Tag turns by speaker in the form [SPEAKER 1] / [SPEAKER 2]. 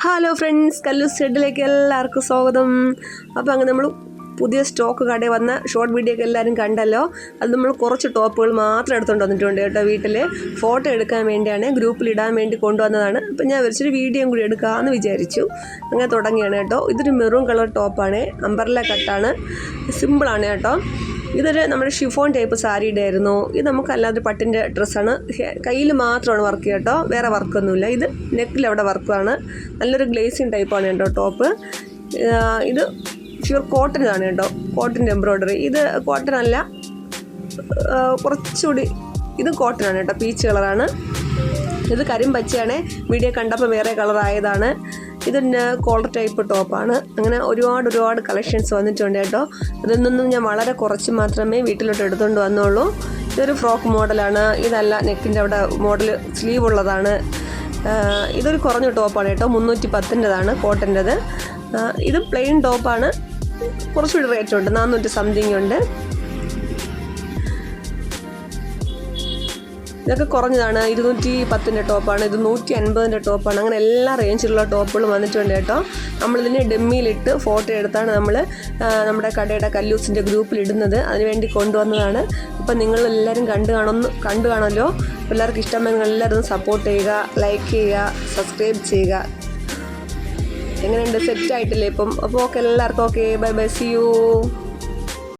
[SPEAKER 1] Hello friends, കല്ലൂസ് ഷെഡിലേക്ക് എല്ലാവർക്കും സ്വാഗതം. അപ്പോൾ അങ്ങനെ നമ്മൾ പുതിയ സ്റ്റോക്ക് കടയിൽ വന്ന ഷോർട്ട് വീഡിയോ ഒക്കെ എല്ലാവരും കണ്ടല്ലോ. അത് നമ്മൾ കുറച്ച് ടോപ്പുകൾ മാത്രം എടുത്തുകൊണ്ട് വന്നിട്ടുണ്ട് കേട്ടോ. വീട്ടിൽ ഫോട്ടോ എടുക്കാൻ വേണ്ടിയാണ്, ഗ്രൂപ്പിൽ ഇടാൻ വേണ്ടി കൊണ്ടുവന്നതാണ്. അപ്പം ഞാൻ വെച്ചൊരു വീഡിയോയും കൂടി എടുക്കാമെന്ന് വിചാരിച്ചു. അങ്ങനെ തുടങ്ങിയാണ് കേട്ടോ. ഇതൊരു മെറൂൺ കളർ ടോപ്പാണ്, അംബർല കട്ടാണ്, സിമ്പിളാണ് കേട്ടോ. ഇതൊരു നമ്മുടെ ഷിഫോൺ ടൈപ്പ് സാരിയുടെ ആയിരുന്നു. ഇത് നമുക്കല്ലാതെ പട്ടിൻ്റെ ഡ്രസ്സാണ്. കയ്യിൽ മാത്രമാണ് വർക്ക് കേട്ടോ, വേറെ വർക്കൊന്നുമില്ല. ഇത് നെക്കിലവിടെ വർക്കാണ്. നല്ലൊരു ഗ്ലേസിങ് ടൈപ്പാണ് കേട്ടോ ടോപ്പ്. ഇത് പ്യൂർ കോട്ടനാണ് കേട്ടോ, കോട്ടൻ്റെ എംബ്രോയ്ഡറി. ഇത് കോട്ടൺ അല്ല, കുറച്ചുകൂടി ഇത് കോട്ടനാണ് കേട്ടോ, പീച്ച് കളറാണ്. ഇത് കരിമ്പച്ചയാണ്, വീഡിയോ കണ്ടപ്പോൾ വേറെ കളറായതാണ്. ഇതിൻ്റെ കോളർ ടൈപ്പ് ടോപ്പാണ്. അങ്ങനെ ഒരുപാട് കളക്ഷൻസ് വന്നിട്ടുണ്ട് കേട്ടോ. അതൊന്നും ഞാൻ വളരെ കുറച്ച് മാത്രമേ വീട്ടിലോട്ട് എടുത്തുകൊണ്ട് വന്നുള്ളൂ. ഇതൊരു ഫ്രോക്ക് മോഡലാണ്. ഇതല്ല, നെക്കിൻ്റെ അവിടെ മോഡൽ സ്ലീവ് ഉള്ളതാണ്. ഇതൊരു കുറഞ്ഞ ടോപ്പാണ് കേട്ടോ, 310ൻ്റെതാണ്, കോട്ടൻ്റെത്. ഇത് പ്ലെയിൻ ടോപ്പാണ്, കുറച്ചുകൂടി റേറ്റ് ഉണ്ട്, 400 സംതിങ് ഉണ്ട്. ഇതൊക്കെ കുറഞ്ഞതാണ്, 210ൻ്റെ ടോപ്പാണ്, ഇത് 150ൻ്റെ ടോപ്പാണ്. അങ്ങനെ എല്ലാ റേഞ്ചിലുള്ള ടോപ്പുകളും വന്നിട്ടുണ്ട് കേട്ടോ. നമ്മളിതിനെ ഡെമ്മിയിലിട്ട് ഫോട്ടോ എടുത്താണ് നമ്മൾ നമ്മുടെ കടയുടെ കല്ലൂസിൻ്റെ ഗ്രൂപ്പിൽ ഇടുന്നത്. അതിനുവേണ്ടി കൊണ്ടുവന്നതാണ്. അപ്പം നിങ്ങളെല്ലാവരും കണ്ടു കാണുമല്ലോ. എല്ലാവർക്കും ഇഷ്ടമായി നിങ്ങളെല്ലാവരും സപ്പോർട്ട് ചെയ്യുക, ലൈക്ക് ചെയ്യുക, സബ്സ്ക്രൈബ് ചെയ്യുക. എങ്ങനെയുണ്ട്, സെറ്റ് ആയിട്ടില്ലേ ഇപ്പം? അപ്പോൾ ഓക്കെ, എല്ലാവർക്കും okay, bye bye, see U.